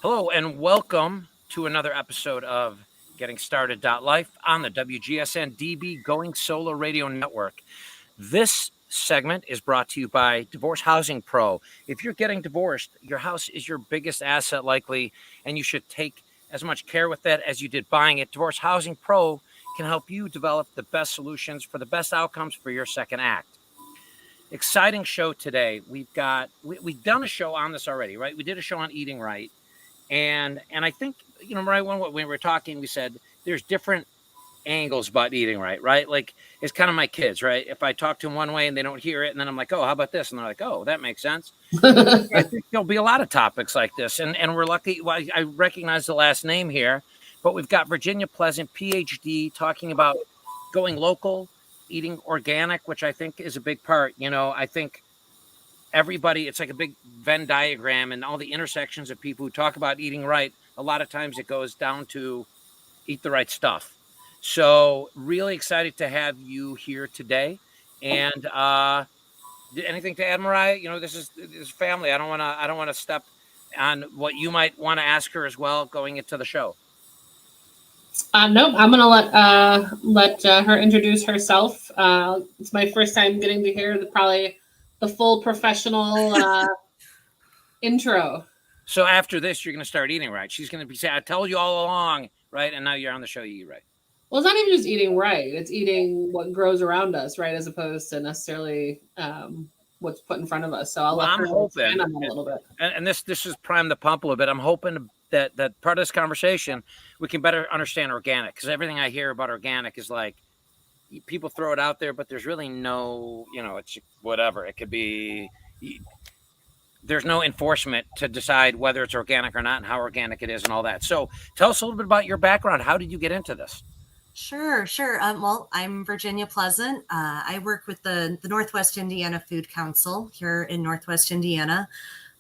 Hello and welcome to another episode of Getting Started.life on the WGSN-DB Going Solo Radio Network. This segment is brought to you by Divorce Housing Pro. If you're getting divorced, your house is your biggest asset likely, and you should take as much care with that as you did buying it. Divorce Housing Pro can help you develop the best solutions for the best outcomes for your second act. Exciting show today. We've done a show on this already, right? We did a show on eating right. And I think, right when we were talking, we said there's different angles about eating right, right? Like, it's kind of my kids, right? If I talk to them one way and they don't hear it, and then I'm like, oh, how about this? And they're like, oh, that makes sense. I think there'll be a lot of topics like this. And we're lucky. Well, I recognize the last name here, but we've got Virginia Pleasant, PhD, talking about going local, eating organic, which I think is a big part. I think everybody, it's like a big Venn diagram, and all the intersections of people who talk about eating right. A lot of times it goes down to eat the right stuff. So really excited to have you here today. And anything to add, Mariah? This is family. I don't want to step on what you might want to ask her as well going into the show. Nope, I'm gonna let her introduce herself. It's my first time getting to hear probably the full professional intro. So after this, you're going to start eating right. She's going to be saying, I told you all along, right? And now you're on the show, you eat right. Well, it's not even just eating right. It's eating what grows around us, right? As opposed to necessarily what's put in front of us. So I'm hoping a little bit. And this is prime the pump a little bit. I'm hoping that part of this conversation, we can better understand organic. Because everything I hear about organic is like, people throw it out there, but there's really no, it's whatever. It could be, there's no enforcement to decide whether it's organic or not and how organic it is and all that. So tell us a little bit about your background. How did you get into this? Sure. Well, I'm Virginia Pleasant. I work with the Northwest Indiana Food Council here in Northwest Indiana.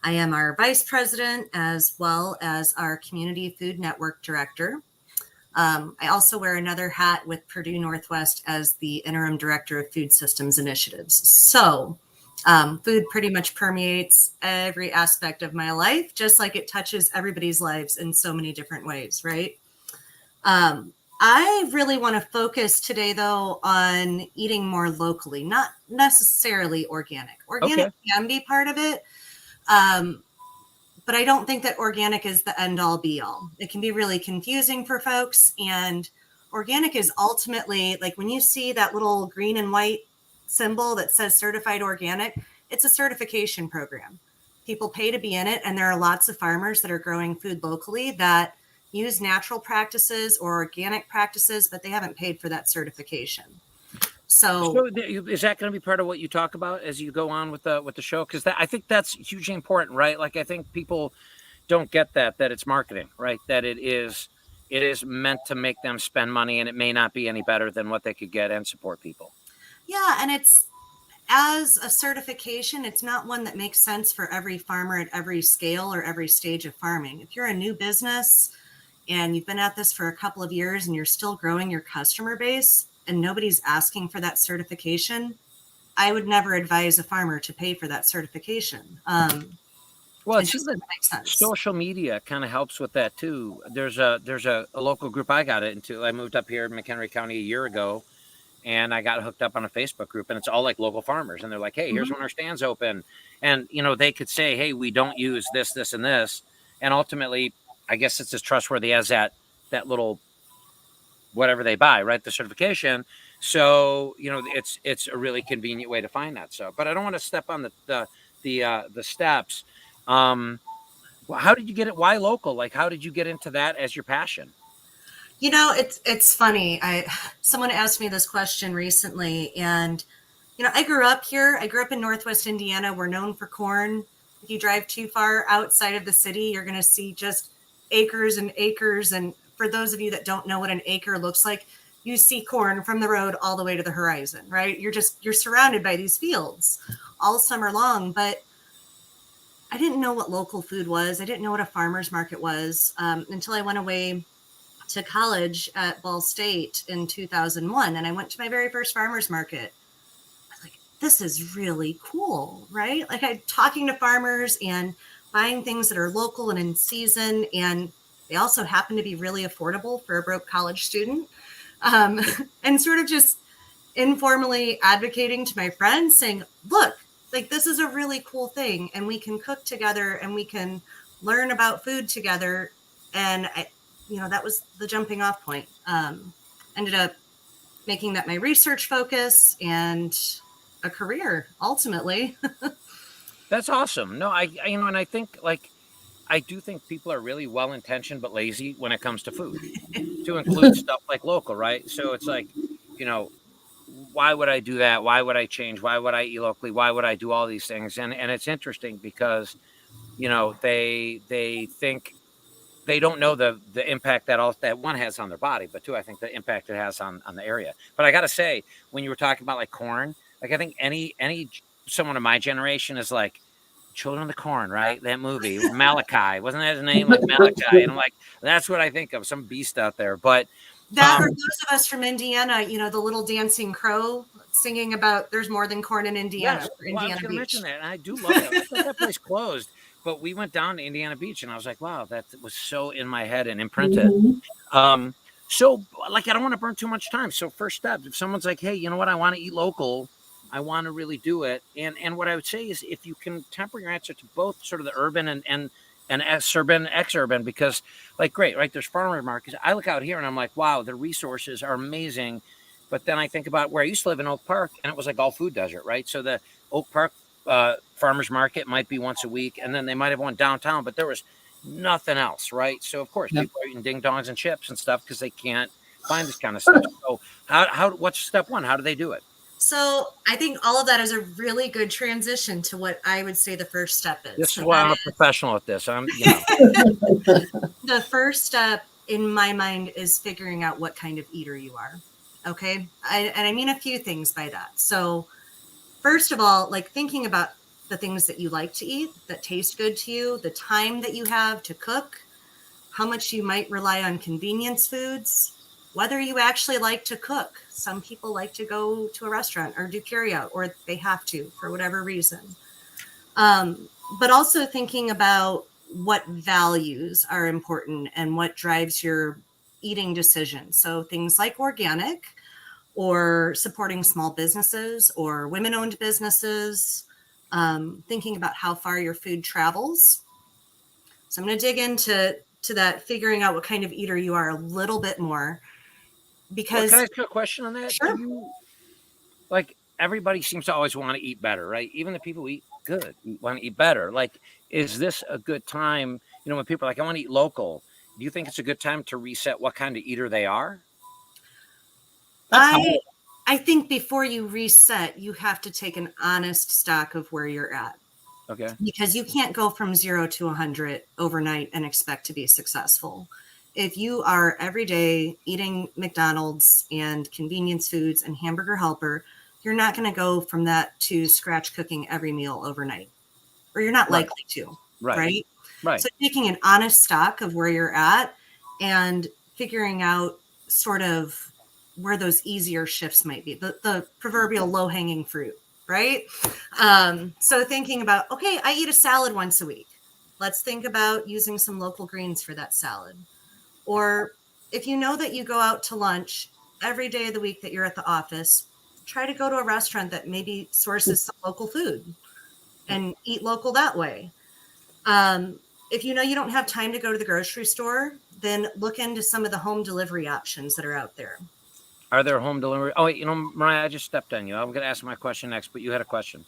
I am our vice president as well as our community food network director. I also wear another hat with Purdue Northwest as the interim director of food systems initiatives. So food pretty much permeates every aspect of my life, just like it touches everybody's lives in so many different ways, right? I really want to focus today, though, on eating more locally, not necessarily organic. Organic can be part of it. But I don't think that organic is the end all be all. It can be really confusing for folks. And organic is ultimately, like when you see that little green and white symbol that says certified organic, it's a certification program. People pay to be in it. And there are lots of farmers that are growing food locally that use natural practices or organic practices, but they haven't paid for that certification. So is that going to be part of what you talk about as you go on with the show? Because I think that's hugely important, right? Like, I think people don't get that it's marketing, right? That it is meant to make them spend money, and it may not be any better than what they could get and support people. Yeah, and it's, as a certification, it's not one that makes sense for every farmer at every scale or every stage of farming. If you're a new business and you've been at this for a couple of years and you're still growing your customer base, and nobody's asking for that certification, I would never advise a farmer to pay for that certification. Well, it just makes sense. Social media kind of helps with that too. There's a local group I got into. I moved up here in McHenry County a year ago, and I got hooked up on a Facebook group, and it's all like local farmers. And they're like, hey, here's when our stand's open. And, they could say, hey, we don't use this, this, and this. And ultimately, I guess it's as trustworthy as that little whatever they buy, right? The certification. So, it's a really convenient way to find that. So, but I don't want to step on the steps. How did you get it? Why local? Like, how did you get into that as your passion? It's funny. Someone asked me this question recently, and, I grew up here. I grew up in Northwest Indiana. We're known for corn. If you drive too far outside of the city, you're going to see just acres and acres. And for those of you that don't know what an acre looks like, you see corn from the road all the way to the horizon, right? You're surrounded by these fields all summer long. But I didn't know what local food was. I didn't know what a farmer's market was until I went away to college at Ball State in 2001. And I went to my very first farmer's market. I was like, this is really cool, right? Like, I'm talking to farmers, and buying things that are local and in season, and they also happen to be really affordable for a broke college student. And sort of just informally advocating to my friends saying, look, like this is a really cool thing, and we can cook together and we can learn about food together. And that was the jumping off point. Ended up making that my research focus and a career ultimately. That's awesome. No, and I think I do think people are really well-intentioned but lazy when it comes to food, to include stuff like local, right? So it's like, why would I do that? Why would I change? Why would I eat locally? Why would I do all these things? And it's interesting because, they think they don't know the impact that one has on their body, but two, I think the impact it has on the area. But I got to say, when you were talking about like corn, like I think any someone of my generation is like Children of the Corn, right? That movie, Malachi, wasn't that his name? Like Malachi. And I'm like, that's what I think of, some beast out there. But that or those of us from Indiana, the little dancing crow singing about there's more than corn in Indiana. Yes, Indiana I was going to Beach. mention that. And I do love it. I thought that place closed, but we went down to Indiana Beach and I was like, wow, that was so in my head and imprinted. Mm-hmm. So like, I don't want to burn too much time. So first step, if someone's like, hey, you know what? I want to eat local. I want to really do it. And what I would say is if you can temper your answer to both sort of the urban and urban, ex-urban, because like, great, right? There's farmer markets. I look out here and I'm like, wow, the resources are amazing. But then I think about where I used to live in Oak Park and it was like all food desert, right? So the Oak Park farmers market might be once a week. And then they might have one downtown, but there was nothing else, right? So of course people are eating ding dongs and chips and stuff because they can't find this kind of stuff. So what's step one? How do they do it? So I think all of that is a really good transition to what I would say the first step is. This is why I'm a professional at this. The first step in my mind is figuring out what kind of eater you are. Okay. And I mean a few things by that. So first of all, like thinking about the things that you like to eat that taste good to you, the time that you have to cook, how much you might rely on convenience foods, whether you actually like to cook. Some people like to go to a restaurant or do carryout, or they have to for whatever reason. But also thinking about what values are important and what drives your eating decisions. So things like organic or supporting small businesses or women-owned businesses, thinking about how far your food travels. So I'm going to dig into that, figuring out what kind of eater you are a little bit more. Because can I ask you a question on that? Sure. Like everybody seems to always want to eat better, right? Even the people who eat good want to eat better. Like, is this a good time? When people are like, I want to eat local. Do you think it's a good time to reset what kind of eater they are? I think before you reset, you have to take an honest stock of where you're at. Okay. Because you can't go from 0 to 100 overnight and expect to be successful. If you are every day eating McDonald's and convenience foods and Hamburger Helper, you're not going to go from that to scratch cooking every meal overnight, or you're not likely to, right? So taking an honest stock of where you're at and figuring out sort of where those easier shifts might be, the proverbial low-hanging fruit, right? So thinking about, okay, I eat a salad once a week. Let's think about using some local greens for that salad. Or if you know that you go out to lunch every day of the week that you're at the office, try to go to a restaurant that maybe sources some local food and eat local that way. If you know you don't have time to go to the grocery store, then look into some of the home delivery options that are out there. Are there home delivery? Oh, wait, Mariah, I just stepped on you. I'm going to ask my question next, but you had a question.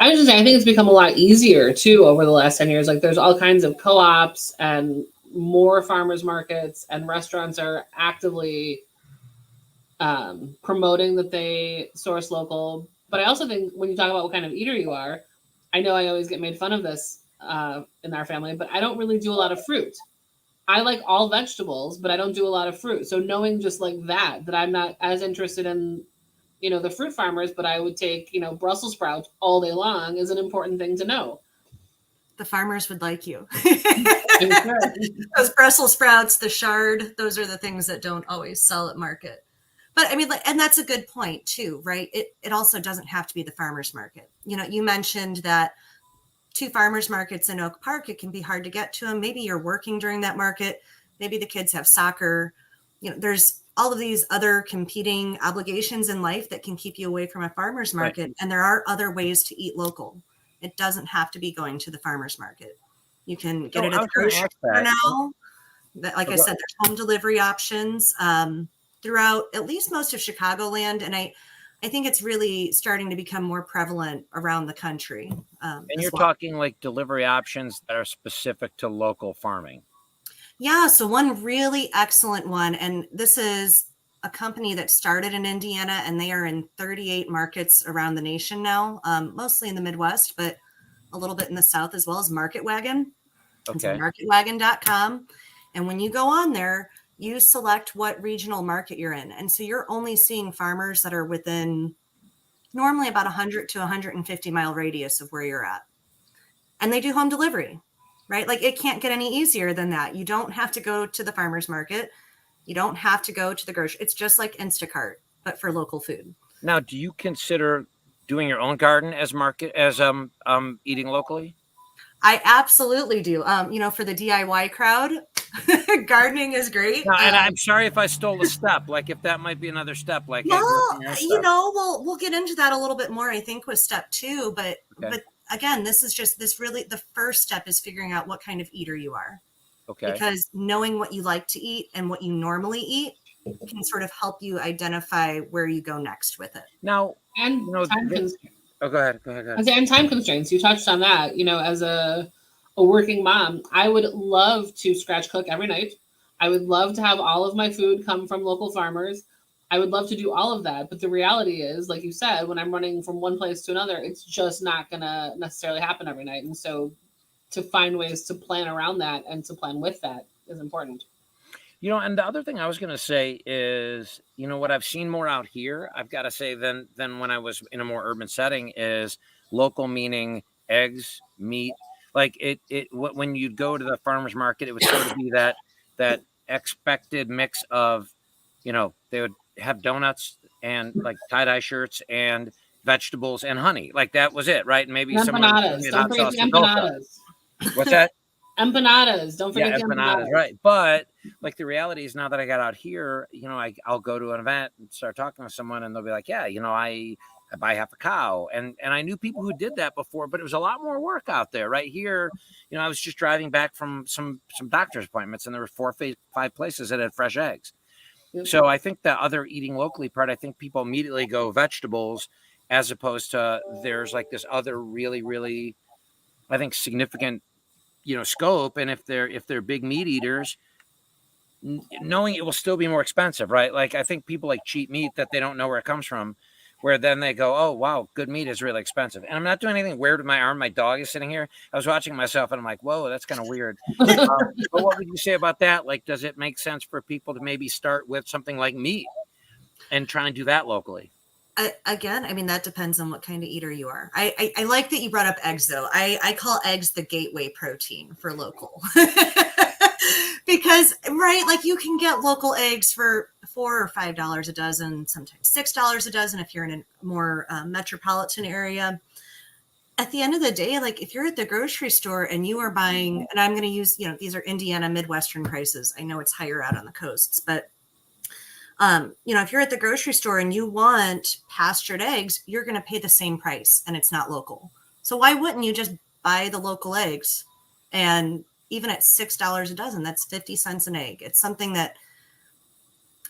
I was just saying, I think it's become a lot easier too over the last 10 years. Like there's all kinds of co-ops and more farmers markets, and restaurants are actively promoting that they source local. But I also think when you talk about what kind of eater you are, I know I always get made fun of this in our family, but I don't really do a lot of fruit. I like all vegetables, but I don't do a lot of fruit. So knowing just like that I'm not as interested in, the fruit farmers, but I would take, Brussels sprouts all day long is an important thing to know. The farmers would like you. Those Brussels sprouts, the chard, those are the things that don't always sell at market. But I mean, and that's a good point too, right? It also doesn't have to be the farmer's market. You mentioned that 2 farmers markets in Oak Park, it can be hard to get to them. Maybe you're working during that market. Maybe the kids have soccer. There's all of these other competing obligations in life that can keep you away from a farmer's market. Right. And there are other ways to eat local. It doesn't have to be going to the farmer's market. You can get it at the grocery store now. Like I said, there's home delivery options throughout at least most of Chicagoland. And I think it's really starting to become more prevalent around the country. And you're talking like delivery options that are specific to local farming. Yeah. So one really excellent one, and this is a company that started in Indiana, and they are in 38 markets around the nation now, mostly in the Midwest, but a little bit in the South as well, as Market Wagon. Okay. It's marketwagon.com. And when you go on there, you select what regional market you're in. And so you're only seeing farmers that are within normally about 100 to 150 mile radius of where you're at. And they do home delivery, right? Like it can't get any easier than that. You don't have to go to the farmer's market. You don't have to go to the grocery. It's just like Instacart, but for local food. Now, do you consider doing your own garden as eating locally? I absolutely do. For the DIY crowd, gardening is great. No, and I'm sorry if I stole a step. Like if that might be another step. Like we'll get into that a little bit more, I think, with step 2. But again, this is just the first step is figuring out what kind of eater you are. Okay. Because knowing what you like to eat and what you normally eat can sort of help you identify where you go next with it. Now, and go ahead. And time constraints. You touched on that. As a working mom, I would love to scratch cook every night. I would love to have all of my food come from local farmers. I would love to do all of that. But the reality is, like you said, when I'm running from one place to another, it's just not going to necessarily happen every night. And so to find ways to plan around that and to plan with that is important. And the other thing I was going to say is, what I've seen more out here, I've got to say, than when I was in a more urban setting is local, meaning eggs, meat. Like when you'd go to the farmer's market, it would sort of be that expected mix of, they would have donuts and like tie-dye shirts and vegetables and honey. Like that was it, right? And maybe empanadas. Don't forget the empanadas. What's that? Empanadas. Don't forget the empanadas. Right. But like the reality is now that I got out here, I'll go to an event and start talking to someone and they'll be like, yeah, I buy half a cow. And I knew people who did that before, but it was a lot more work out there. Right here, I was just driving back from some doctor's appointments and there were 4 or 5 places that had fresh eggs. Mm-hmm. So I think the other eating locally part, I think people immediately go vegetables as opposed to there's like this other really, really, I think, significant scope. And if they're big meat eaters, knowing it will still be more expensive, right? Like I think people like cheap meat that they don't know where it comes from, where then they go, oh wow, good meat is really expensive. And I'm not doing anything weird with my arm. My dog is sitting here. I was watching myself and I'm like, whoa, that's kind of weird. But what would you say about that? Like, does it make sense for people to maybe start with something like meat and try and do that locally? Again, I mean, that depends on what kind of eater you are. I like that you brought up eggs, though. I call eggs the gateway protein for local. Because, right, like you can get local eggs for $4 or $5 a dozen, sometimes $6 a dozen if you're in a more metropolitan area. At the end of the day, like if you're at the grocery store and you are buying, and I'm going to use, these are Indiana Midwestern prices. I know it's higher out on the coasts, but if you're at the grocery store and you want pastured eggs, you're going to pay the same price and it's not local. So why wouldn't you just buy the local eggs? And even at $6 a dozen, that's 50 cents an egg. It's something that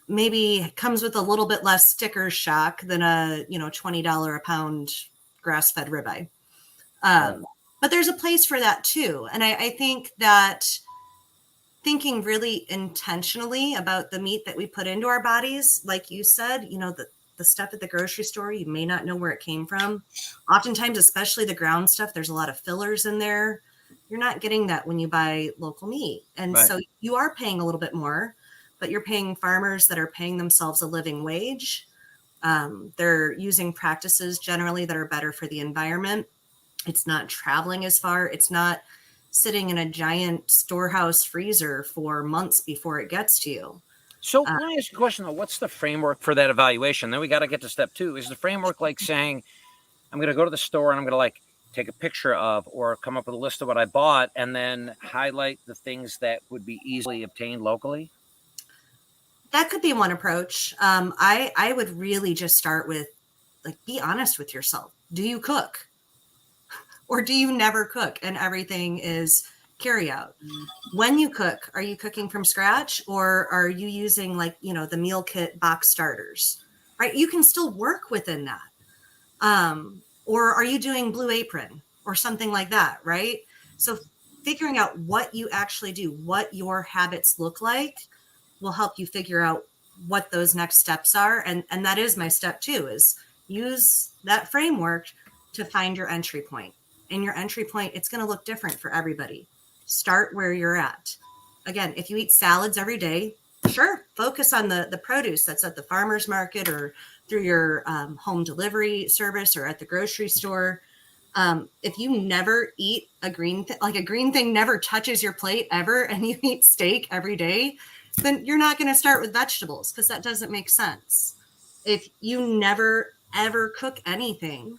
maybe comes with a little bit less sticker shock than a, $20 a pound grass-fed ribeye. But there's a place for that too. And I think that thinking really intentionally about the meat that we put into our bodies, like you said, the stuff at the grocery store, you may not know where it came from. Oftentimes, especially the ground stuff, there's a lot of fillers in there. You're not getting that when you buy local meat. And so you are paying a little bit more, but you're paying farmers that are paying themselves a living wage. They're using practices generally that are better for the environment. It's not traveling as far. It's not sitting in a giant storehouse freezer for months before it gets to you. So can I ask you a question though? What's the framework for that evaluation? Then we got to get to step 2. Is the framework like saying, I'm going to go to the store and I'm going to like take a picture of or come up with a list of what I bought and then highlight the things that would be easily obtained locally? That could be one approach. I would really just start with, like, be honest with yourself. Do you cook? Or do you never cook and everything is carry out? When you cook, are you cooking from scratch, or are you using, like, the meal kit box starters, right? You can still work within that. Or are you doing Blue Apron or something like that, right? So figuring out what you actually do, what your habits look like, will help you figure out what those next steps are. And that is my step 2, is use that framework to find your entry point. And your entry point, it's going to look different for everybody. Start where you're at. Again, if you eat salads every day, sure, focus on the produce that's at the farmer's market or through your home delivery service or at the grocery store. If you never eat a green thing, like a green thing never touches your plate ever, and you eat steak every day, then you're not going to start with vegetables, because that doesn't make sense. If you never, ever cook anything,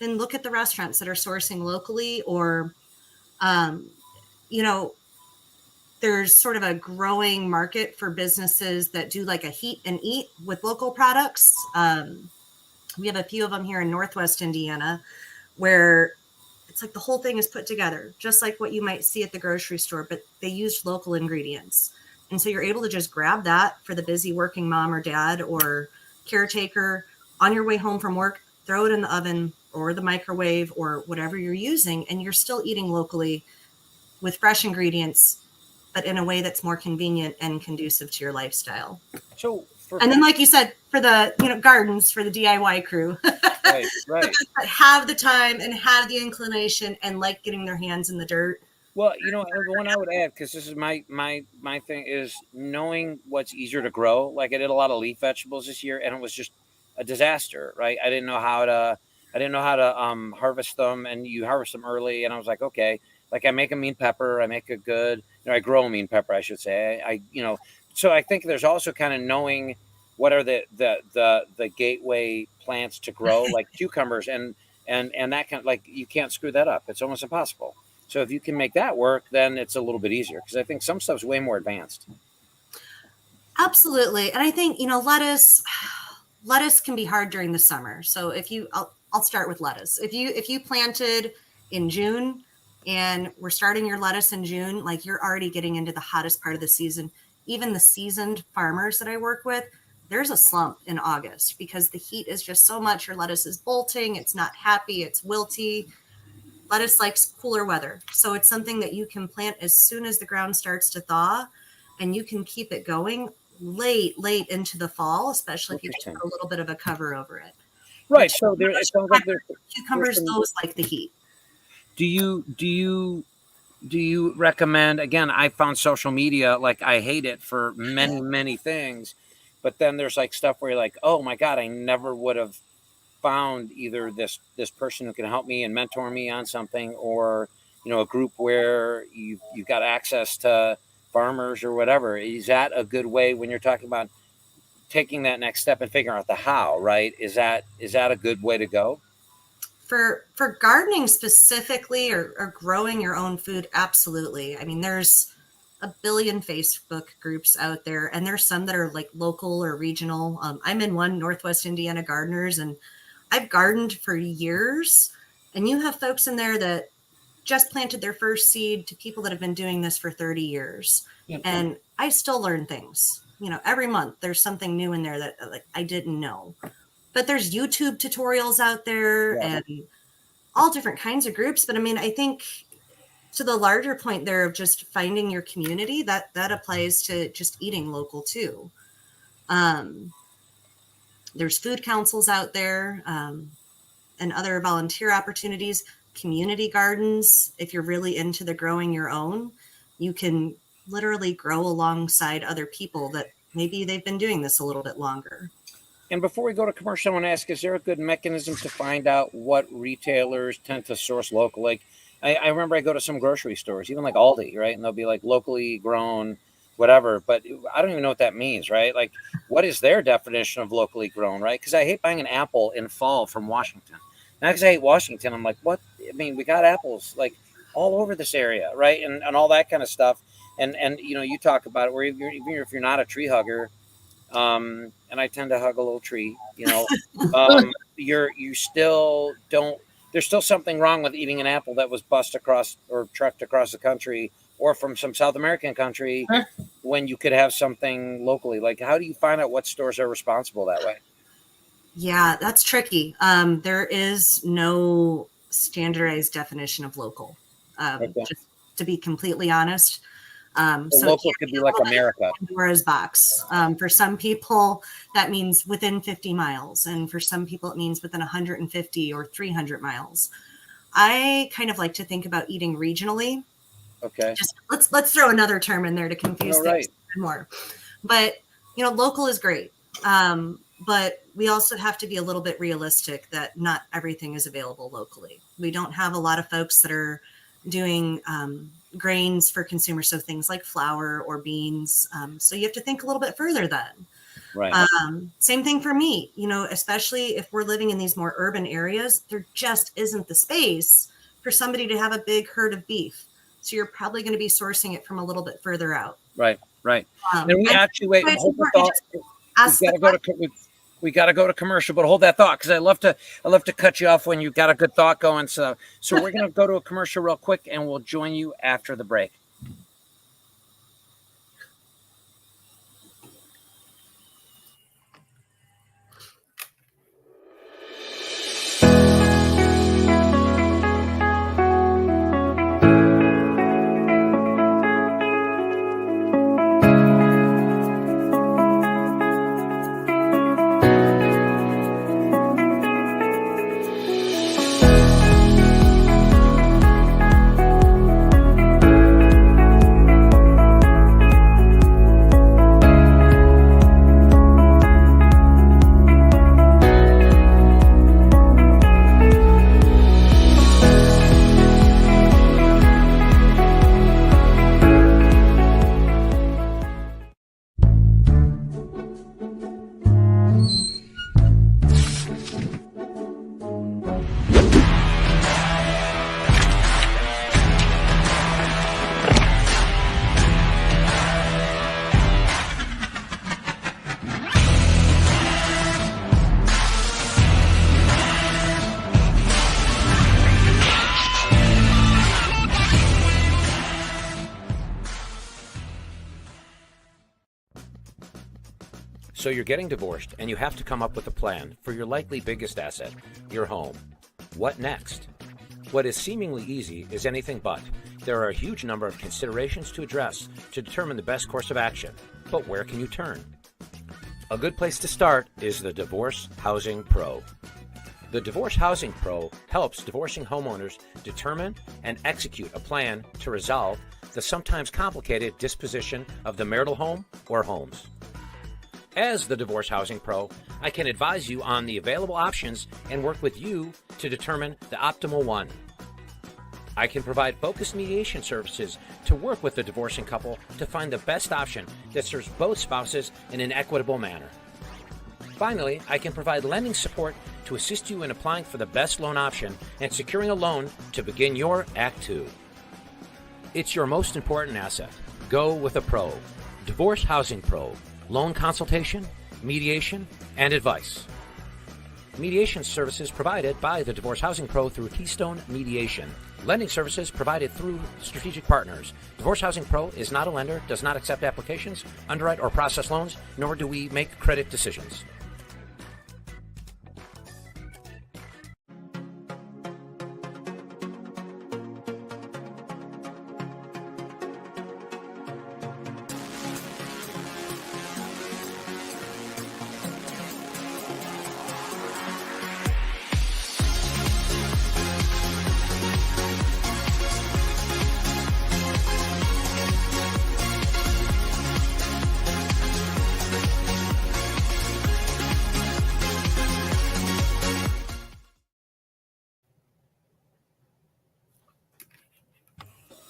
then look at the restaurants that are sourcing locally, or, there's sort of a growing market for businesses that do like a heat and eat with local products. We have a few of them here in Northwest Indiana, where it's like the whole thing is put together, just like what you might see at the grocery store, but they used local ingredients. And so you're able to just grab that for the busy working mom or dad or caretaker on your way home from work, throw it in the oven or the microwave or whatever you're using, and you're still eating locally with fresh ingredients, but in a way that's more convenient and conducive to your lifestyle. So, and then, like you said, for the gardens, for the DIY crew, right. that have the time and have the inclination and like getting their hands in the dirt. Well, the one I would add, because this is my thing, is knowing what's easier to grow. Like, I did a lot of leaf vegetables this year, and it was just a disaster, right? I didn't know how to harvest them, and you harvest them early, and I was like, okay, like I make a mean pepper, I make a good, I grow a mean pepper, I should say. So I think there's also kind of knowing what are the gateway plants to grow, like cucumbers and that kind of, like, you can't screw that up. It's almost impossible. So if you can make that work, then it's a little bit easier, because I think some stuff's way more advanced. Absolutely. And I think, lettuce can be hard during the summer. So I'll start with lettuce. If you planted in June and we're starting your lettuce in June, like, you're already getting into the hottest part of the season. Even the seasoned farmers that I work with, there's a slump in August because the heat is just so much. Your lettuce is bolting. It's not happy. It's wilty. Lettuce likes cooler weather. So it's something that you can plant as soon as the ground starts to thaw, and you can keep it going late into the fall, especially if you just put a little bit of a cover over it. Right. So it sounds like cucumbers, those like the heat. Do you recommend, again, I found social media, like, I hate it for many, many things, but then there's like stuff where you're like, oh my God, I never would have found either this person who can help me and mentor me on something, or, a group where you've got access to farmers or whatever. Is that a good way when you're talking about taking that next step and figuring out the how, right? Is that a good way to go? For gardening specifically, or growing your own food, absolutely. I mean, there's a billion Facebook groups out there, and there's some that are like local or regional. I'm in one, Northwest Indiana Gardeners, and I've gardened for years. And you have folks in there that just planted their first seed to people that have been doing this for 30 years. Yep. And I still learn things. Every month there's something new in there that, like, I didn't know. But there's YouTube tutorials out there, and all different kinds of groups. But I mean, I think to the larger point there of just finding your community, that applies to just eating local too. There's food councils out there, and other volunteer opportunities, community gardens. If you're really into the growing your own, you can literally grow alongside other people that maybe they've been doing this a little bit longer. And before we go to commercial, I want to ask, is there a good mechanism to find out what retailers tend to source local? Like, I remember I go to some grocery stores, even like Aldi, right? And they'll be like locally grown, whatever. But I don't even know what that means, right? Like, what is their definition of locally grown, right? Because I hate buying an apple in fall from Washington. Not because I hate Washington. I'm like, what I mean, we got apples like all over this area, right? And all that kind of stuff. And you know, you talk about it where even if you're not a tree hugger, and I tend to hug a little tree, you know, you still don't. There's still something wrong with eating an apple that was bussed across or trucked across the country or from some South American country when you could have something locally. Like, how do you find out what stores are responsible that way? Yeah, that's tricky. There is no standardized definition of local, just to be completely honest. So local could be like America. Pandora's box. For some people, that means within 50 miles. And for some people, it means within 150 or 300 miles. I kind of like to think about eating regionally. Okay. Just let's throw another term in there to confuse things more. But, you know, local is great. But we also have to be a little bit realistic that not everything is available locally. We don't have a lot of folks that are doing grains for consumers, so things like flour or beans. So you have to think a little bit further then. Right. Same thing for meat, you know, especially if we're living in these more urban areas, there just isn't the space for somebody to have a big herd of beef. So you're probably going to be sourcing it from a little bit further out. Right. And we actually hold the thought. We got to go to commercial, but hold that thought because I love to cut you off when you've got a good thought going. So we're going to go to a commercial real quick, and we'll join you after the break. So you're getting divorced and you have to come up with a plan for your likely biggest asset, your home. What next? What is seemingly easy is anything but. There are a huge number of considerations to address to determine the best course of action. But where can you turn? A good place to start is the Divorce Housing Pro. The Divorce Housing Pro helps divorcing homeowners determine and execute a plan to resolve the sometimes complicated disposition of the marital home or homes. As the Divorce Housing Pro, I can advise you on the available options and work with you to determine the optimal one. I can provide focused mediation services to work with the divorcing couple to find the best option that serves both spouses in an equitable manner. Finally, I can provide lending support to assist you in applying for the best loan option and securing a loan to begin your Act 2. It's your most important asset. Go with a pro. Divorce Housing Pro. Loan consultation, mediation, and advice. Mediation services provided by the Divorce Housing Pro through Keystone Mediation. Lending services provided through strategic partners. Divorce Housing Pro is not a lender, does not accept applications, underwrite or process loans, nor do we make credit decisions.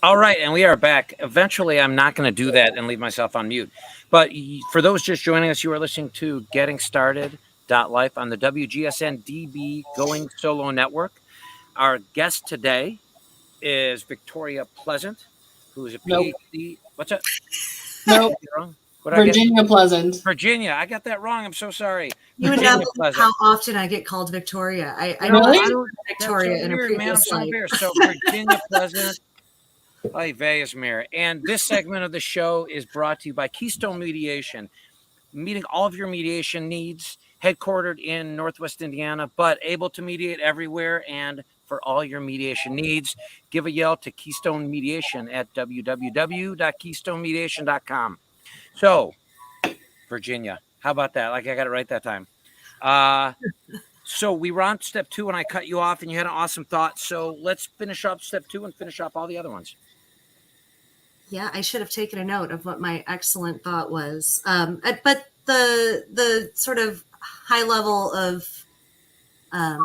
All right, and we are back. Eventually, I'm not going to do that and leave myself on mute. But for those just joining us, you are listening to Getting Started.Life on the WGSN-DB Going Solo Network. Our guest today is Victoria Pleasant, who is a Nope. PhD. What's that? Nope. What I get? Virginia Pleasant. Virginia. I got that wrong. I'm so sorry. You would Virginia know Pleasant. how often I get called Victoria. I You know, know Really? I That's Victoria so in a weird, man. I'm previous so life. embarrassed. So Virginia Pleasant. Ay, veyes mir. And this segment of the show is brought to you by Keystone Mediation, meeting all of your mediation needs, headquartered in Northwest Indiana, but able to mediate everywhere. And for all your mediation needs, give a yell to Keystone Mediation at www.keystonemediation.com. So, Virginia, how about that? Like I got it right that time. So we were on step 2 and I cut you off and you had an awesome thought. So let's finish up step 2 and finish up all the other ones. Yeah, I should have taken a note of what my excellent thought was. But the sort of high level of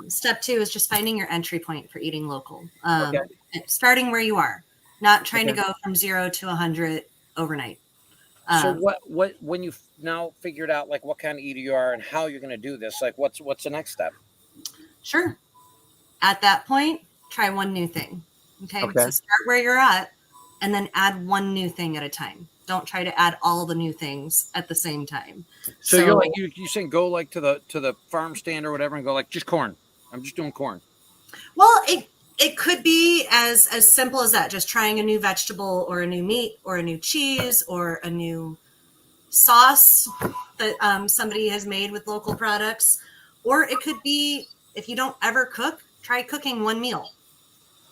step 2 is just finding your entry point for eating local. Okay. Starting where you are, not trying Okay. to go from 0 to 100 overnight. So what when you've now figured out like what kind of eater you are and how you're going to do this, like what's the next step? Sure. At that point, try one new thing. Okay. Okay. So start where you're at and then add one new thing at a time. Don't try to add all the new things at the same time. So you're like you saying go like to the farm stand or whatever and go like just corn. I'm just doing corn. Well, it could be as simple as that, just trying a new vegetable or a new meat or a new cheese or a new sauce that somebody has made with local products. Or it could be, if you don't ever cook, try cooking one meal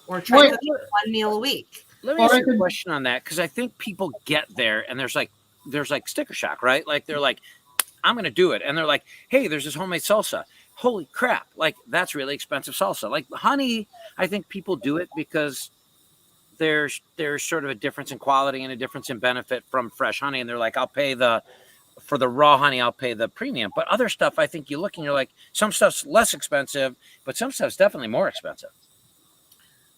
or try cooking one meal a week. Let me ask you a question on that, because I think people get there and there's like sticker shock, right? Like they're like, I'm going to do it. And they're like, hey, there's this homemade salsa. Holy crap. Like that's really expensive salsa. Like honey, I think people do it because there's sort of a difference in quality and a difference in benefit from fresh honey. And they're like, for the raw honey, I'll pay the premium. But other stuff, I think you look and you're like, some stuff's less expensive, but some stuff's definitely more expensive.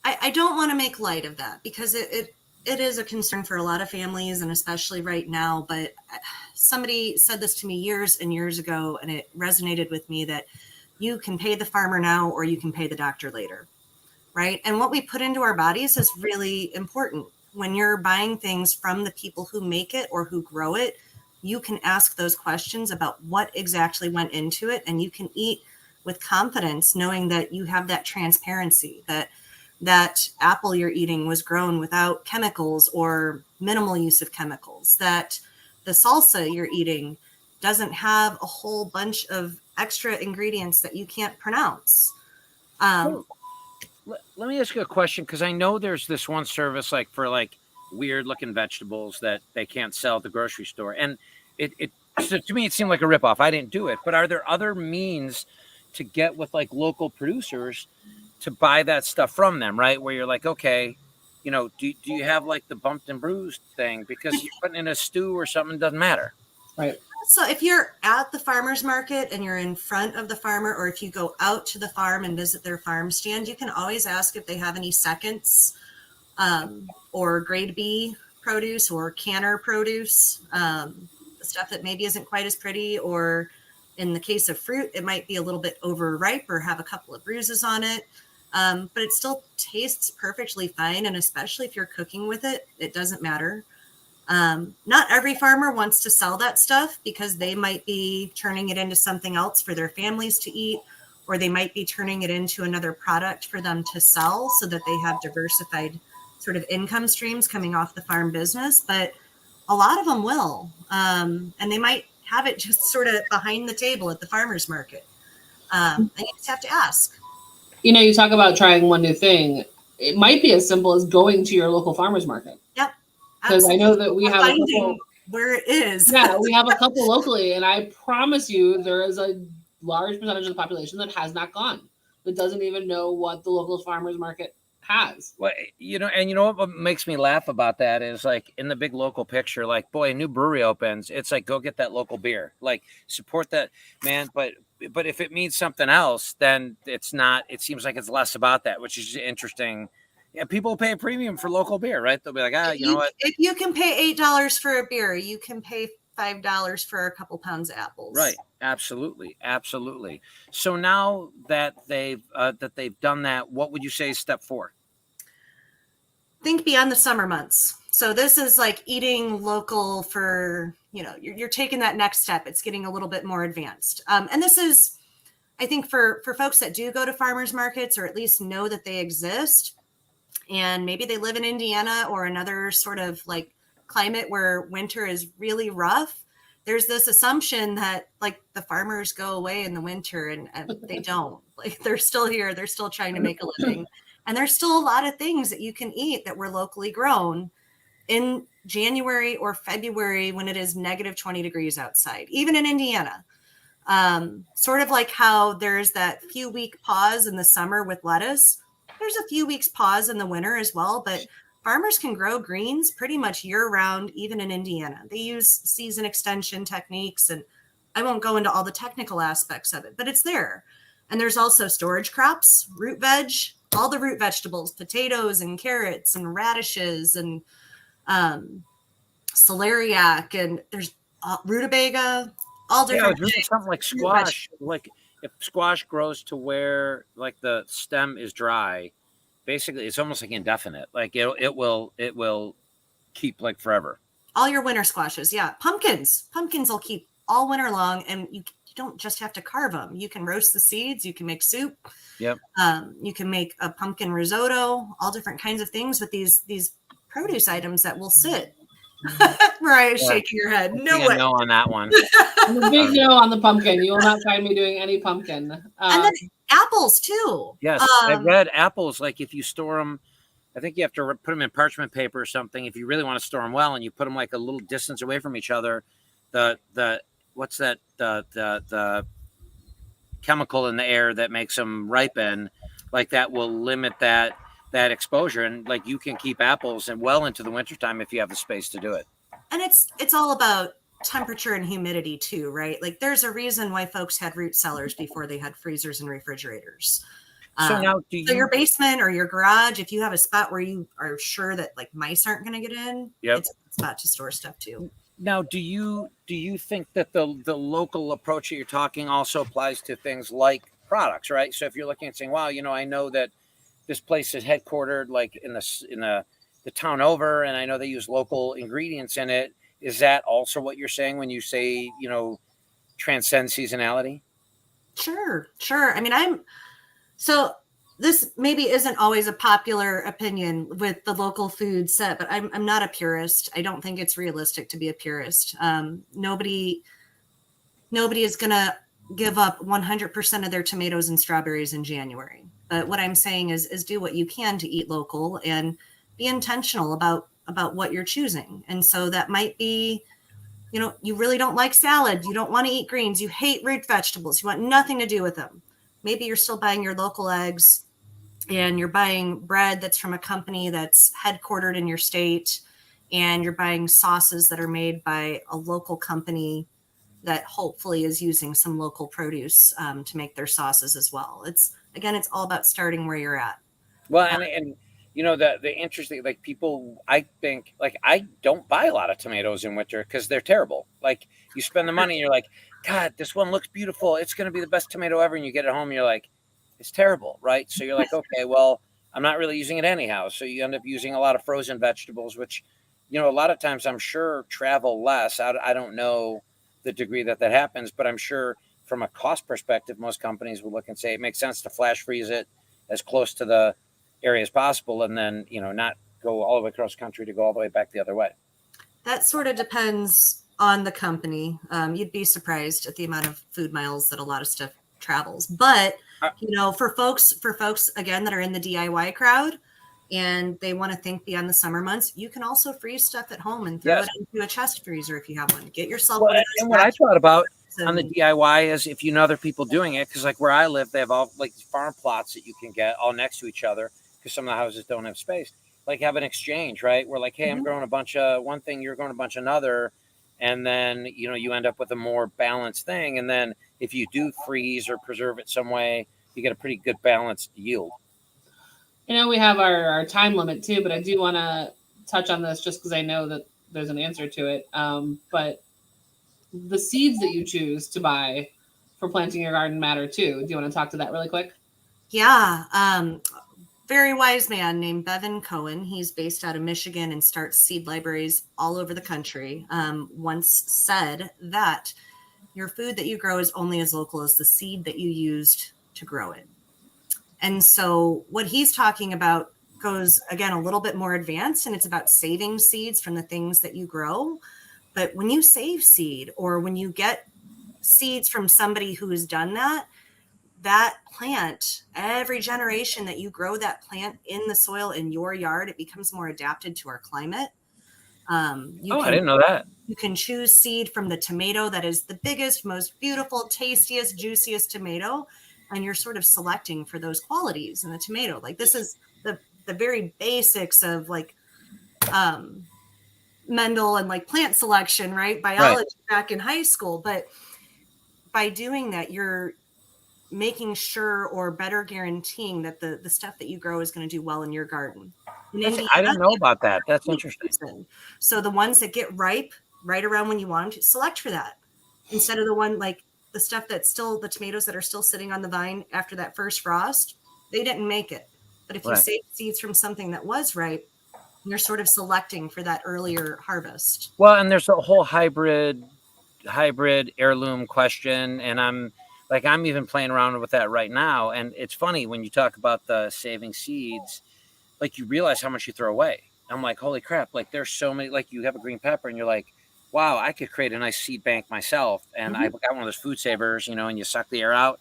I don't want to make light of that because it is a concern for a lot of families and especially right now. But somebody said this to me years and years ago, and it resonated with me that you can pay the farmer now or you can pay the doctor later, right? And what we put into our bodies is really important. When you're buying things from the people who make it or who grow it, you can ask those questions about what exactly went into it, and you can eat with confidence knowing that you have that transparency, that apple you're eating was grown without chemicals or minimal use of chemicals, that the salsa you're eating doesn't have a whole bunch of extra ingredients that you can't pronounce. Let me ask you a question, because I know there's this one service like for like weird looking vegetables that they can't sell at the grocery store. And so to me, it seemed like a ripoff. I didn't do it. But are there other means to get with like local producers to buy that stuff from them, right? Where you're like, okay, you know, do you have like the bumped and bruised thing? Because you're putting in a stew or something, doesn't matter. Right. So if you're at the farmer's market and you're in front of the farmer, or if you go out to the farm and visit their farm stand, you can always ask if they have any seconds or grade B produce or canner produce, stuff that maybe isn't quite as pretty, or in the case of fruit, it might be a little bit overripe or have a couple of bruises on it. But it still tastes perfectly fine. And especially if you're cooking with it, it doesn't matter. Not every farmer wants to sell that stuff because they might be turning it into something else for their families to eat, or they might be turning it into another product for them to sell so that they have diversified sort of income streams coming off the farm business. But a lot of them will. And they might have it just sort of behind the table at the farmer's market. And you just have to ask. You know, you talk about trying one new thing. It might be as simple as going to your local farmer's market. Yep. Because I know that we have a couple, where it is. yeah, we have a couple locally, and I promise you there is a large percentage of the population that has not gone, that doesn't even know what the local farmer's market has. Well, you know, and you know what makes me laugh about that is like in the big local picture, like, boy, a new brewery opens. It's like, go get that local beer, like support that, man. But if it means something else, then it's not, it seems like it's less about that, which is interesting. Yeah, people pay a premium for local beer, right? They'll be like, you know what? If you can pay $8 for a beer, you can pay $5 for a couple pounds of apples. Right. Absolutely. So now that they've done that, what would you say is step 4? Think beyond the summer months. So this is like eating local for, you're taking that next step. It's getting a little bit more advanced. And this is, I think for folks that do go to farmers markets, or at least know that they exist, and maybe they live in Indiana or another sort of like climate where winter is really rough, there's this assumption that like the farmers go away in the winter, and they don't. Like they're still here. They're still trying to make a living. And there's still a lot of things that you can eat that were locally grown in January or February when it is negative 20 degrees outside, even in Indiana. Sort of like how there's that few week pause in the summer with lettuce. There's a few weeks pause in the winter as well, but farmers can grow greens pretty much year round, even in Indiana. They use season extension techniques, and I won't go into all the technical aspects of it, but it's there. And there's also storage crops, root veg, all the root vegetables, potatoes and carrots and radishes and celeriac, and there's rutabaga, all different things. Something like squash. Like if squash grows to where like the stem is dry, basically it's almost like indefinite. Like it will keep like forever. All your winter squashes, yeah. Pumpkins will keep all winter long, and you don't just have to carve them. You can roast the seeds. You can make soup. Yep. You can make a pumpkin risotto, all different kinds of things with these produce items that will sit. Mariah's shaking her head. No way. No on that one. Big no on the pumpkin. You will not find me doing any pumpkin. And then apples too. Yes, I read apples. Like if you store them, I think you have to put them in parchment paper or something. If you really want to store them well, and you put them like a little distance away from each other, the chemical in the air that makes them ripen, like that will limit that exposure, and like you can keep apples and well into the wintertime if you have the space to do it. And it's all about temperature and humidity too, right? Like there's a reason why folks had root cellars before they had freezers and refrigerators. So now so your basement or your garage, if you have a spot where you are sure that like mice aren't going to get in, it's a spot to store stuff too. Now, do you think that the local approach that you're talking also applies to things like products, right? So if you're looking and saying, wow, I know that this place is headquartered like in the town over, and I know they use local ingredients in it. Is that also what you're saying when you say, transcend seasonality? Sure. I mean, so this maybe isn't always a popular opinion with the local food set, but I'm not a purist. I don't think it's realistic to be a purist. Nobody is going to give up 100% of their tomatoes and strawberries in January. But what I'm saying is do what you can to eat local and be intentional about what you're choosing. And so that might be, you really don't like salad. You don't want to eat greens. You hate root vegetables. You want nothing to do with them. Maybe you're still buying your local eggs, and you're buying bread that's from a company that's headquartered in your state, and you're buying sauces that are made by a local company that hopefully is using some local produce to make their sauces as well. It's all about starting where you're at. Well, and the interesting, like people, I think, like I don't buy a lot of tomatoes in winter because they're terrible. Like you spend the money and you're like, God, this one looks beautiful. It's going to be the best tomato ever. And you get it home and you're like, it's terrible, right? So you're like, okay, well, I'm not really using it anyhow. So you end up using a lot of frozen vegetables, which, a lot of times I'm sure travel less. I don't know the degree that happens, but I'm sure from a cost perspective, most companies will look and say it makes sense to flash freeze it as close to the area as possible, and then, not go all the way across country to go all the way back the other way. That sort of depends on the company. You'd be surprised at the amount of food miles that a lot of stuff travels. But, for folks, again, that are in the DIY crowd and they want to think beyond the summer months, you can also freeze stuff at home and throw it into a chest freezer if you have one. Get yourself one. And what I thought about on the DIY is if other people doing it, because like where I live, they have all like farm plots that you can get all next to each other because some of the houses don't have space. Like have an exchange, right? We're like, hey, I'm growing a bunch of one thing, you're growing a bunch of another. And then, you end up with a more balanced thing. And then if you do freeze or preserve it some way, you get a pretty good balanced yield. We have our time limit too, but I do want to touch on this just because I know that there's an answer to it. But the seeds that you choose to buy for planting your garden matter too. Do you want to talk to that really quick? Yeah. Very wise man named Bevan Cohen. He's based out of Michigan and starts seed libraries all over the country. Once said that your food that you grow is only as local as the seed that you used to grow it. And so what he's talking about goes, again, a little bit more advanced, and it's about saving seeds from the things that you grow. But when you save seed, or when you get seeds from somebody who has done that plant, every generation that you grow that plant in the soil in your yard, it becomes more adapted to our climate. I didn't know that. You can choose seed from the tomato that is the biggest, most beautiful, tastiest, juiciest tomato, and you're sort of selecting for those qualities in the tomato. Like, this is the very basics of like Mendel and like plant selection, right? Biology back in high school. But by doing that, you're making sure, or better guaranteeing, that the stuff that you grow is going to do well in your garden. I didn't know about that. That's interesting. So the ones that get ripe right around when you want them to, select for that, instead of the one, like the stuff that's still, the tomatoes that are still sitting on the vine after that first frost, they didn't make it. But if you save seeds from something that was ripe, you're sort of selecting for that earlier harvest. Well, and there's a whole hybrid heirloom question, and I'm even playing around with that right now. And it's funny when you talk about the saving seeds, like, you realize how much you throw away. I'm like, holy crap, like, there's so many, like, you have a green pepper and you're like, wow, I could create a nice seed bank myself. And I got one of those food savers, and you suck the air out,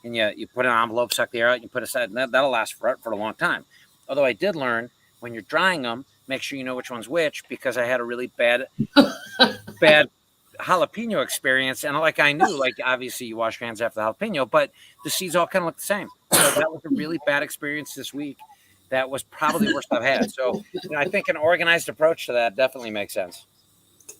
and you put in an envelope, suck the air out, and you put it aside, and that'll last for a long time. Although I did learn, when you're drying them, make sure you know which one's which, because I had a really bad jalapeno experience, and I knew, obviously you wash your hands after the jalapeno, but the seeds all kind of look the same. So that was a really bad experience this week. That was probably the worst I've had. So I think an organized approach to that definitely makes sense.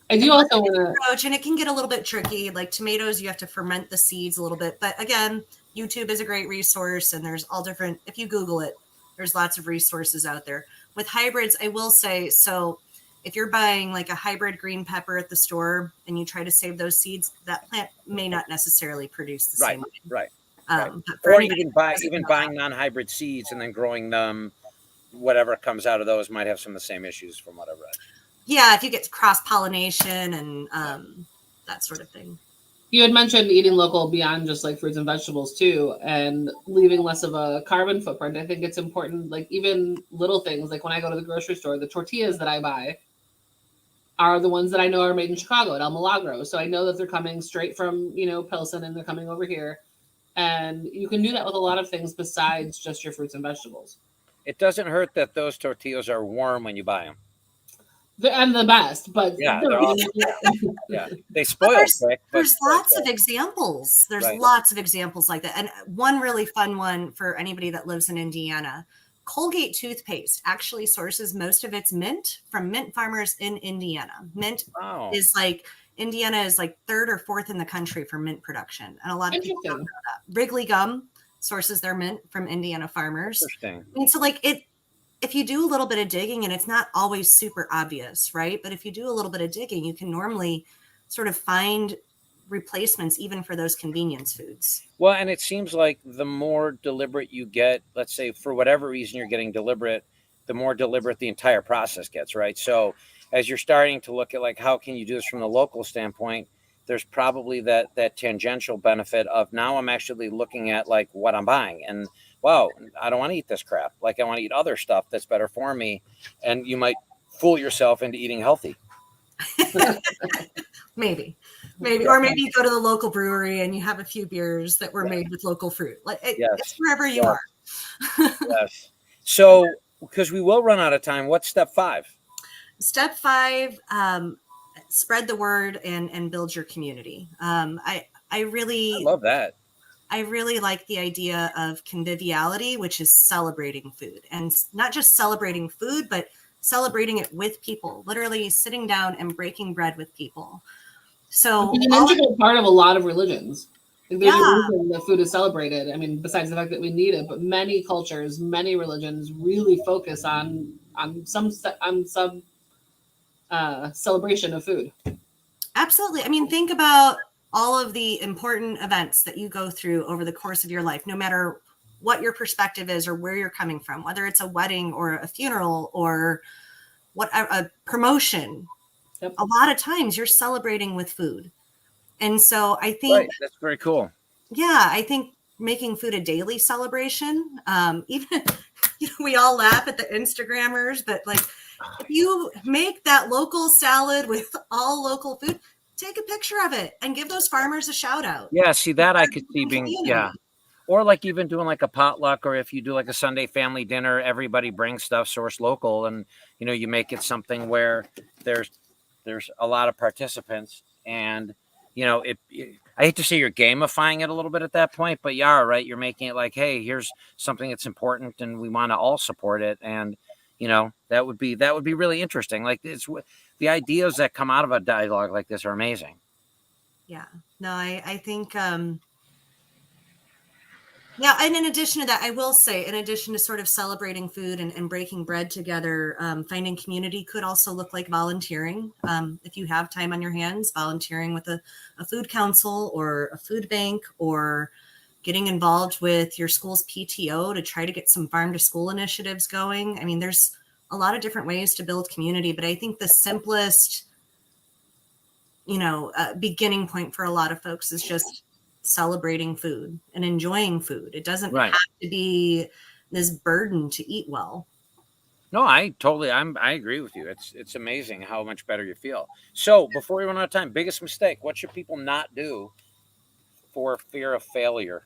I do also want to approach, and it can get a little bit tricky. Like tomatoes, you have to ferment the seeds a little bit. But again, YouTube is a great resource, and there's all different, if you Google it, there's lots of resources out there. With hybrids, I will say, so if you're buying like a hybrid green pepper at the store and you try to save those seeds, that plant may not necessarily produce the same way. Right. Or even buying non-hybrid seeds and then growing them, whatever comes out of those might have some of the same issues from what I've read. Yeah, if you get cross-pollination and that sort of thing. You had mentioned eating local beyond just like fruits and vegetables too, and leaving less of a carbon footprint. I think it's important, like even little things, like when I go to the grocery store, the tortillas that I buy are the ones that I know are made in Chicago at El Milagro. So I know that they're coming straight from, Pilsen, and they're coming over here. And you can do that with a lot of things besides just your fruits and vegetables. It doesn't hurt that those tortillas are warm when you buy them. And the best, but yeah, they're awesome. Yeah, they spoil quick. There's lots of examples. There's lots of examples like that. And one really fun one for anybody that lives in Indiana, Colgate toothpaste actually sources most of its mint from mint farmers in Indiana. Mint is Indiana is like third or fourth in the country for mint production. And a lot of people don't know that. Wrigley Gum sources their mint from Indiana farmers. Interesting. And so if you do a little bit of digging, and it's not always super obvious, right? But if you do a little bit of digging, you can normally sort of find replacements even for those convenience foods. Well, and it seems like the more deliberate you get, let's say for whatever reason you're getting deliberate, the more deliberate the entire process gets, right? So as you're starting to look at like, how can you do this from the local standpoint, there's probably that tangential benefit of now I'm actually looking at like what I'm buying, and wow, I don't want to eat this crap. Like I want to eat other stuff that's better for me. And you might fool yourself into eating healthy. Maybe, or maybe you go to the local brewery and you have a few beers that were made with local fruit. It's wherever you are. Yes. So, because we will run out of time, what's step 5? Step 5, spread the word and build your community. I love that. I really like the idea of conviviality, which is celebrating food, and not just celebrating food, but celebrating it with people, literally sitting down and breaking bread with people. So it's an integral part of a lot of religions. There's a reason that food is celebrated. I mean, besides the fact that we need it, but many cultures, many religions really focus on some celebration of food. Absolutely. I mean, think about all of the important events that you go through over the course of your life, no matter what your perspective is or where you're coming from, whether it's a wedding or a funeral or what a promotion. Yep. A lot of times you're celebrating with food. And so I think, Right. That's very cool. yeah, I think making food a daily celebration, even, we all laugh at the Instagrammers, but like, if you make that local salad with all local food, take a picture of it and give those farmers a shout out. Yeah, see that I could see being, yeah. Or like even doing like a potluck, or if you do like a Sunday family dinner, everybody brings stuff sourced local, and you make it something where there's a lot of participants, and I hate to say you're gamifying it a little bit at that point, but yeah, right, you're making it like, hey, here's something that's important, and we want to all support it, and that would be really interesting. Like it's the ideas that come out of a dialogue like this are amazing. Yeah, no, I think. Yeah, and in addition to that, I will say, in addition to sort of celebrating food and breaking bread together, finding community could also look like volunteering. If you have time on your hands, volunteering with a food council or a food bank, or getting involved with your school's PTO to try to get some farm to school initiatives going. I mean, there's a lot of different ways to build community, but I think the simplest, beginning point for a lot of folks is just celebrating food and enjoying food. It doesn't have to be this burden to eat well. No, I agree with you. It's amazing how much better you feel. So before we run out of time, biggest mistake, what should people not do for fear of failure?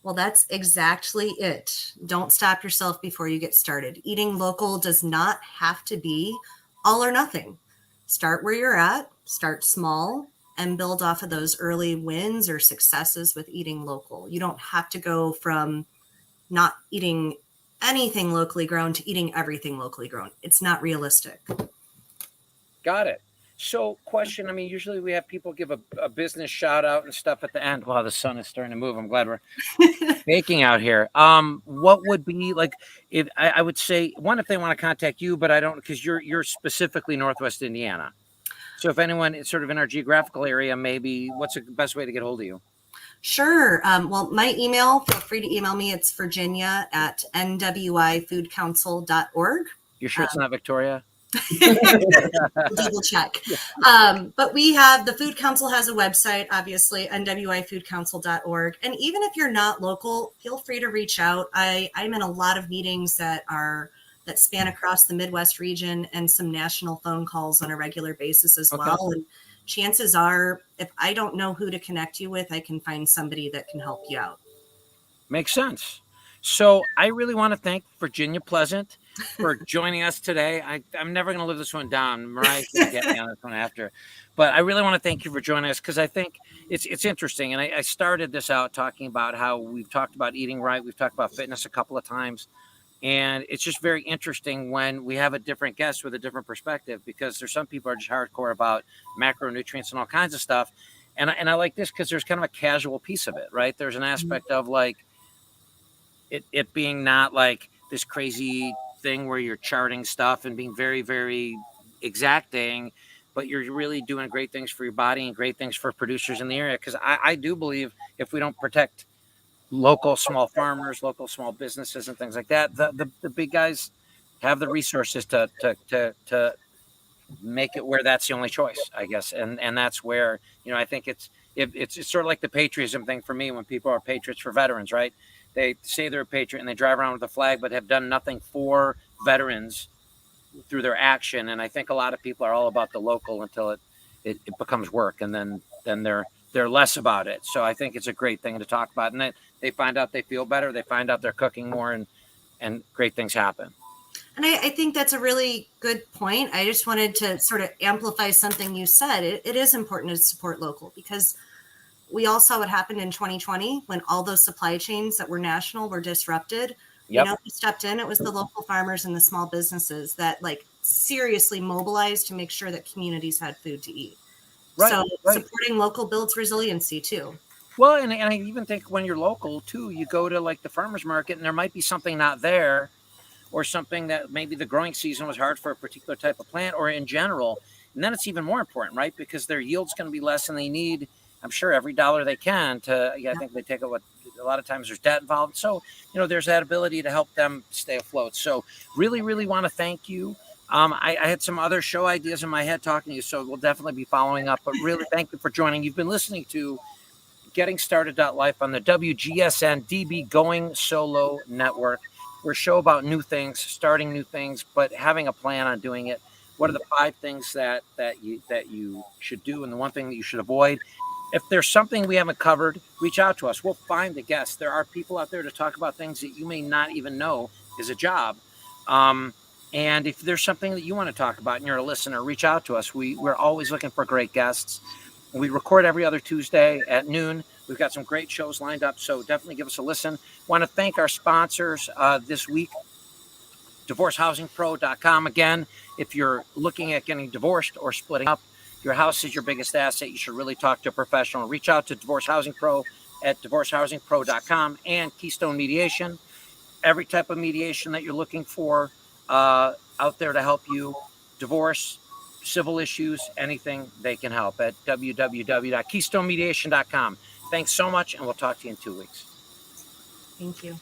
Well, that's exactly it. Don't stop yourself before you get started. Eating local does not have to be all or nothing. Start where you're at, start small, and build off of those early wins or successes with eating local. You don't have to go from not eating anything locally grown to eating everything locally grown. It's not realistic. Got it. So question, I mean, usually we have people give a business shout out and stuff at the end. Wow, the sun is starting to move. I'm glad we're baking out here. What would be like, if I would say, one, if they want to contact you, but I don't, because you're specifically Northwest Indiana. So if anyone is sort of in our geographical area, maybe what's the best way to get hold of you? Sure. Well, my email, feel free to email me. It's virginia@nwifoodcouncil.org. You're sure it's not Victoria? Double check. But we have, the Food Council has a website, obviously, nwifoodcouncil.org. And even if you're not local, feel free to reach out. I'm in a lot of meetings that span across the Midwest region, and some national phone calls on a regular basis as well. And chances are, if I don't know who to connect you with, I can find somebody that can help you out. Makes sense. So I really want to thank Virginia Pleasant for joining us today. I'm never going to live this one down. Mariah's going to get me on this one after. But I really want to thank you for joining us, because I think it's interesting. And I started this out talking about how we've talked about eating right. We've talked about fitness a couple of times. And it's just very interesting when we have a different guest with a different perspective, because there's some people are just hardcore about macronutrients and all kinds of stuff. And I like this because there's kind of a casual piece of it, right? There's an aspect of like it being not like this crazy thing where you're charting stuff and being very, very exacting, but you're really doing great things for your body and great things for producers in the area. Because I do believe if we don't protect local small farmers, local small businesses and things like that, the big guys have the resources to make it where that's the only choice, I guess. And that's where, I think it's sort of like the patriotism thing for me, when people are patriots for veterans, right? They say they're a patriot and they drive around with a flag, but have done nothing for veterans through their action. And I think a lot of people are all about the local until it becomes work, and then they're less about it. So I think it's a great thing to talk about. And then they find out they feel better. They find out they're cooking more, and great things happen. And I think that's a really good point. I just wanted to sort of amplify something you said. It is important to support local, because we all saw what happened in 2020 when all those supply chains that were national were disrupted. Yep. Who stepped in? It was the local farmers and the small businesses that seriously mobilized to make sure that communities had food to eat. Right, so right. Supporting local builds resiliency too. Well, and I even think when you're local too, you go to like the farmer's market and there might be something not there, or something that maybe the growing season was hard for a particular type of plant, or in general. And then it's even more important, right? Because their yield's going to be less and they need, I'm sure, every dollar they can to, I think they take a lot of times there's debt involved. So, there's that ability to help them stay afloat. So really, really want to thank you. I had some other show ideas in my head talking to you, so we'll definitely be following up. But really, thank you for joining. You've been listening to Getting Started.life on the WGSN-DB Going Solo Network. We're a show about new things, starting new things, but having a plan on doing it. What are the 5 things that you should do, and the one thing that you should avoid? If there's something we haven't covered, reach out to us. We'll find the guests. There are people out there to talk about things that you may not even know is a job. And if there's something that you want to talk about and you're a listener, reach out to us. We're always looking for great guests. We record every other Tuesday at noon. We've got some great shows lined up, so definitely give us a listen. Want to thank our sponsors this week, DivorceHousingPro.com. Again, if you're looking at getting divorced or splitting up, your house is your biggest asset. You should really talk to a professional. Reach out to Divorce Housing Pro at DivorceHousingPro.com, and Keystone Mediation. Every type of mediation that you're looking for out there to help you, divorce, civil issues, anything, they can help at www.keystonemediation.com. Thanks so much, and we'll talk to you in 2 weeks. Thank you.